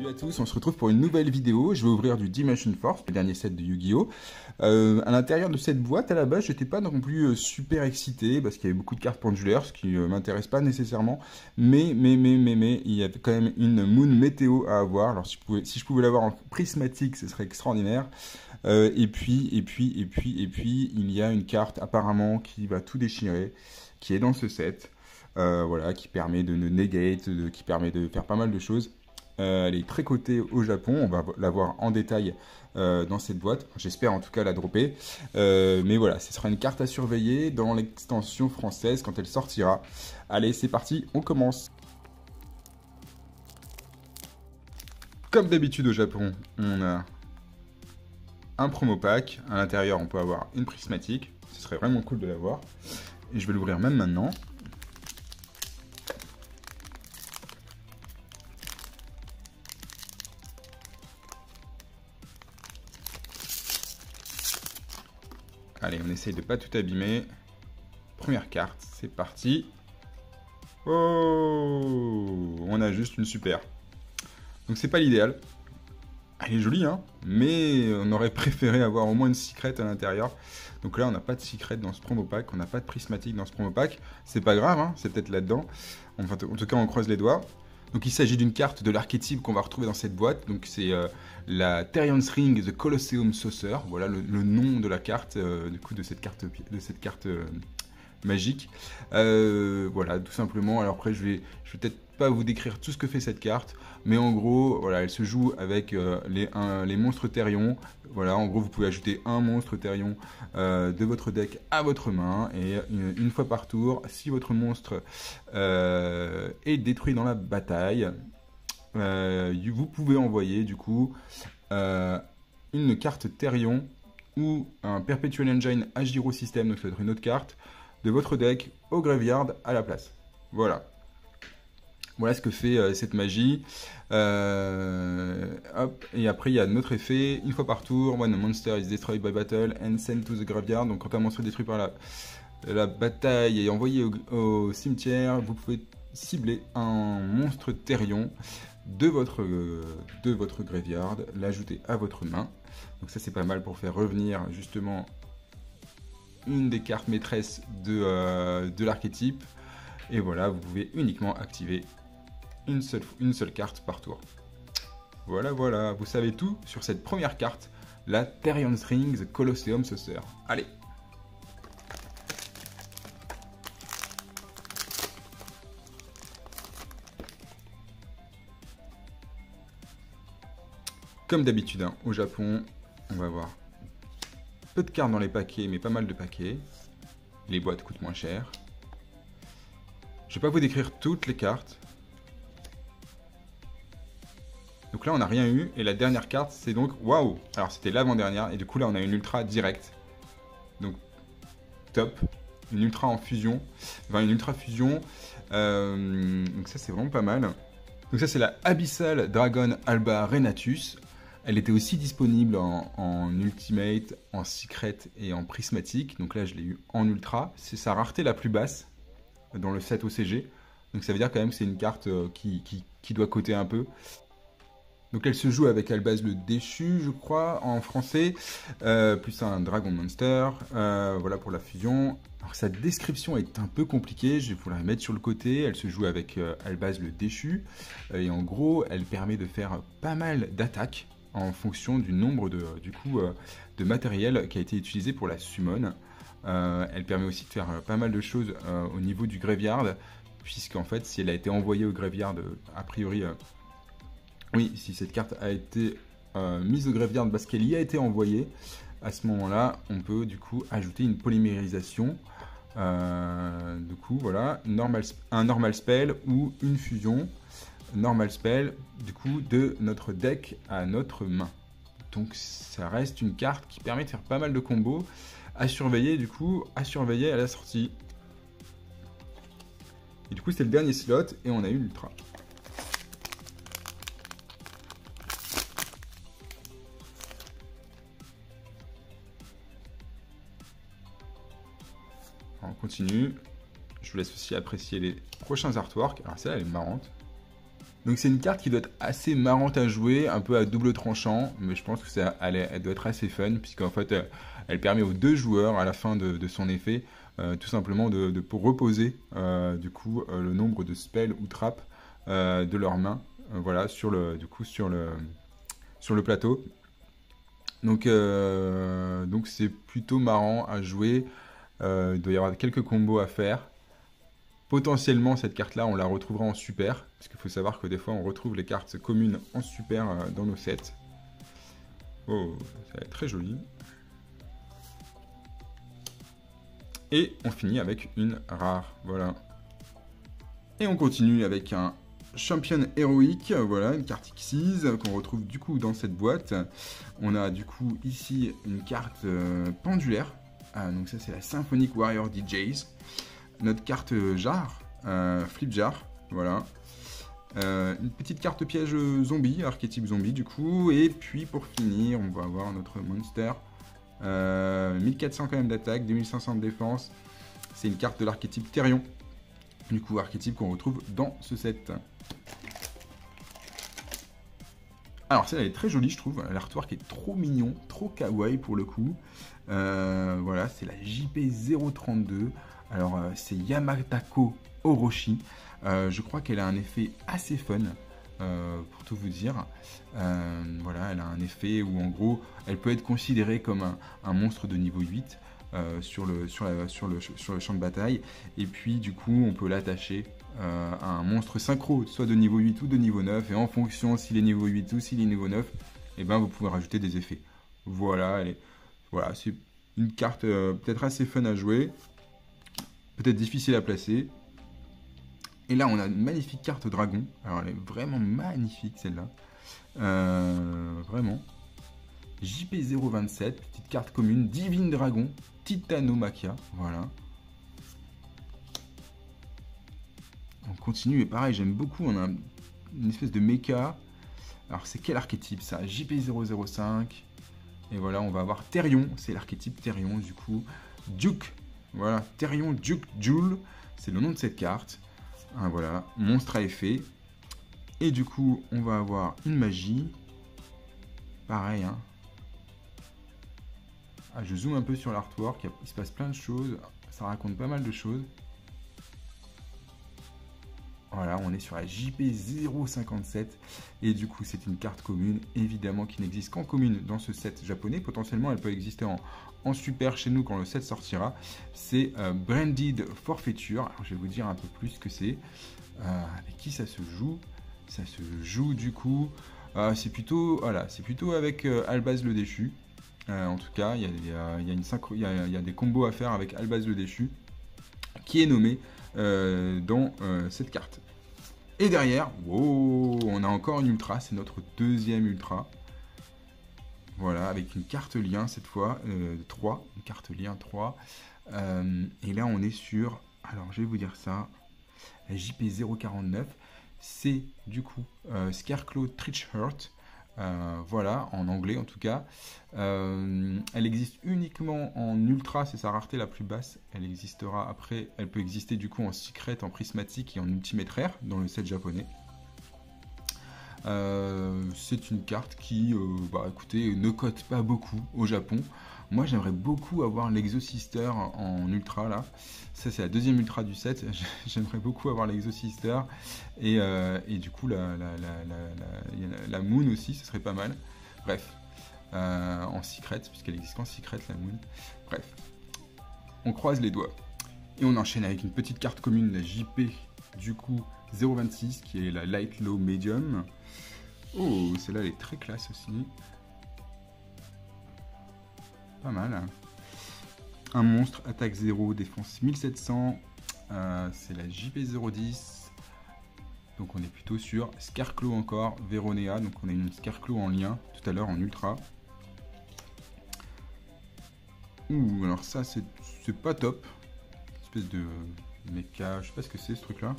Salut à tous, on se retrouve pour une nouvelle vidéo. Je vais ouvrir du Dimension Force, le dernier set de Yu-Gi-Oh! À l'intérieur de cette boîte, à la base, j'étais pas non plus super excité parce qu'il y avait beaucoup de cartes pendulaires, ce qui m'intéresse pas nécessairement. Mais, il y avait quand même une Moon Météo à avoir. Alors, si je pouvais l'avoir en prismatique, ce serait extraordinaire. Et puis, il y a une carte apparemment qui va tout déchirer, qui est dans ce set. Voilà, qui permet de negate, qui permet de faire pas mal de choses. Elle est très cotée au Japon, on va la voir en détail dans cette boîte. J'espère en tout cas la dropper. Mais voilà, ce sera une carte à surveiller dans l'extension française quand elle sortira. Allez, c'est parti, on commence. Comme d'habitude au Japon, on a un promo pack. À l'intérieur, on peut avoir une prismatique. Ce serait vraiment cool de l'avoir. Et je vais l'ouvrir même maintenant. Allez, on essaye de pas tout abîmer. Première carte, c'est parti. Oh, on a juste une super. Donc c'est pas l'idéal. Elle est jolie, hein, mais on aurait préféré avoir au moins une secret à l'intérieur. Donc là, on n'a pas de secret dans ce promo pack, on n'a pas de prismatique dans ce promo pack. C'est pas grave, hein, c'est peut-être là-dedans. Enfin, en tout cas, on croise les doigts. Donc il s'agit d'une carte de l'archétype qu'on va retrouver dans cette boîte. Donc c'est la Therion's Ring The Colosseum Saucer. Voilà le nom de la carte, du coup de cette carte magique. Voilà, tout simplement. Alors après, je vais peut-être pas vous décrire tout ce que fait cette carte, mais en gros, voilà, elle se joue avec les monstres Therion. Voilà, en gros, vous pouvez ajouter un monstre Therion de votre deck à votre main, et une fois par tour, si votre monstre est détruit dans la bataille, vous pouvez envoyer du coup une carte Therion ou un Perpetual Engine Agiro System, donc ça va être une autre carte, de votre deck au graveyard à la place. Voilà. Voilà ce que fait cette magie. Hop. Et après, il y a notre effet. Une fois par tour, when a monster is destroyed by battle and sent to the graveyard. Donc quand un monstre est détruit par la bataille et envoyé au cimetière, vous pouvez cibler un monstre Therion de votre graveyard, l'ajouter à votre main. Donc ça, c'est pas mal pour faire revenir justement une des cartes maîtresses de l'archétype. Et voilà, vous pouvez uniquement activer une seule carte par tour. Voilà, voilà, vous savez tout sur cette première carte, la Therion's Ring The Colosseum Saucer. Allez! Comme d'habitude, hein, au Japon, on va avoir peu de cartes dans les paquets, mais pas mal de paquets. Les boîtes coûtent moins cher. Je vais pas vous décrire toutes les cartes. Donc là, on n'a rien eu. Et la dernière carte, c'est donc... Waouh! Alors, c'était l'avant-dernière. Et du coup, là, on a une ultra directe. Donc, top. Une ultra en fusion. Enfin, une ultra fusion. Donc ça, c'est vraiment pas mal. Donc ça, c'est la Abyssal Dragon Alba Renatus. Elle était aussi disponible en Ultimate, en Secret et en Prismatique. Donc là, je l'ai eu en Ultra. C'est sa rareté la plus basse dans le set OCG. Donc ça veut dire quand même que c'est une carte qui doit coter un peu. Donc elle se joue avec Albaz le Déchu, je crois, en français, plus un Dragon Monster, voilà pour la fusion. Alors sa description est un peu compliquée, je vais vous la mettre sur le côté. Elle se joue avec Albaz le Déchu, et en gros, elle permet de faire pas mal d'attaques en fonction du nombre de matériel qui a été utilisé pour la summon. Elle permet aussi de faire pas mal de choses au niveau du graveyard, puisqu'en fait, si elle a été envoyée au graveyard, a priori... oui, si cette carte a été mise au graveyard parce qu'elle y a été envoyée, à ce moment-là, on peut du coup ajouter une polymérisation. Du coup, voilà, un normal spell ou une fusion normal spell, du coup, de notre deck à notre main. Donc, ça reste une carte qui permet de faire pas mal de combos à surveiller, du coup, à la sortie. Et du coup, c'est le dernier slot et on a eu l'ultra. On continue. Je vous laisse aussi apprécier les prochains artworks. Alors celle-là, elle est marrante. Donc c'est une carte qui doit être assez marrante à jouer, un peu à double tranchant, mais je pense que elle doit être assez fun, puisqu'en fait elle permet aux deux joueurs à la fin de son effet, tout simplement pour reposer du coup le nombre de spells ou trappes de leurs mains, voilà, sur le plateau. Donc c'est plutôt marrant à jouer. Il doit y avoir quelques combos à faire. Potentiellement, cette carte-là, on la retrouvera en super. Parce qu'il faut savoir que des fois, on retrouve les cartes communes en super dans nos sets. Oh, ça va être très joli. Et on finit avec une rare. Voilà. Et on continue avec un Champion héroïque. Voilà, une carte Xyz qu'on retrouve du coup dans cette boîte. On a du coup ici une carte pendulaire. Donc ça, c'est la Symphonic Warrior DJs. Notre carte jar, flip jar, voilà. Une petite carte piège zombie, archétype zombie du coup. Et puis pour finir, on va avoir notre monster. 1400 quand même d'attaque, 2500 de défense. C'est une carte de l'archétype Therion. Du coup, archétype qu'on retrouve dans ce set. Alors celle-là est très jolie je trouve, l'artwork est trop mignon, trop kawaii pour le coup. Voilà, c'est la JP032. Alors c'est Yamatako Orochi. Je crois qu'elle a un effet assez fun, pour tout vous dire. Voilà, elle a un effet où en gros, elle peut être considérée comme un monstre de niveau 8 sur le champ de bataille. Et puis du coup, on peut l'attacher à un monstre synchro, soit de niveau 8 ou de niveau 9. Et en fonction s'il est niveau 8 ou s'il est niveau 9, et ben, vous pouvez rajouter des effets. Voilà, voilà, c'est une carte peut-être assez fun à jouer. Peut-être difficile à placer. Et là, on a une magnifique carte dragon. Alors, elle est vraiment magnifique, celle-là. Vraiment. JP027, petite carte commune. Divine Dragon, Titanomachia. Voilà. On continue, et pareil, j'aime beaucoup. On a une espèce de mecha. Alors, c'est quel archétype, ça? JP005. Et voilà, on va avoir Therion. C'est l'archétype Therion, du coup. Duke. Voilà, Therion Duke Jewel, c'est le nom de cette carte. Voilà, monstre à effet. Et du coup, on va avoir une magie. Pareil, hein. Je zoome un peu sur l'artwork, il se passe plein de choses. Ça raconte pas mal de choses. Voilà, on est sur la JP057. Et du coup, c'est une carte commune, évidemment, qui n'existe qu'en commune dans ce set japonais. Potentiellement, elle peut exister en super chez nous quand le set sortira. C'est Branded Forfeiture. Alors, je vais vous dire un peu plus ce que c'est. Avec qui ça se joue? Ça se joue du coup. C'est plutôt avec Albaz le Déchu. En tout cas, il y a des combos à faire avec Albaz le Déchu, qui est nommé dans cette carte. Et derrière, wow, on a encore une ultra, c'est notre deuxième ultra. Voilà, avec une carte lien cette fois, 3, une carte lien 3. Et là, on est sur, alors je vais vous dire ça, la JP049, c'est du coup Scarecrow Treachheart. Voilà, en anglais en tout cas. Elle existe uniquement en ultra, c'est sa rareté la plus basse. Elle existera après, elle peut exister du coup en secret, en prismatique et en ultimate rare dans le set japonais. C'est une carte qui, écoutez, ne cote pas beaucoup au Japon. Moi, j'aimerais beaucoup avoir l'Exosister en ultra là. Ça, c'est la deuxième ultra du set. J'aimerais beaucoup avoir l'Exosister et du coup la Moon aussi, ce serait pas mal. Bref, en secret, puisqu'elle existe qu'en secret la Moon. Bref, on croise les doigts et on enchaîne avec une petite carte commune, la JP du coup 026 qui est la Light Low Medium. Oh, celle-là elle est très classe aussi. Pas mal. Hein. Un monstre, attaque 0, défense 1700. C'est la JP010. Donc on est plutôt sur Scarecrow encore, Veronéa. Donc on a une Scarecrow en lien tout à l'heure en ultra. Ouh, alors ça c'est pas top. Une espèce de mecha, je sais pas ce que c'est ce truc là.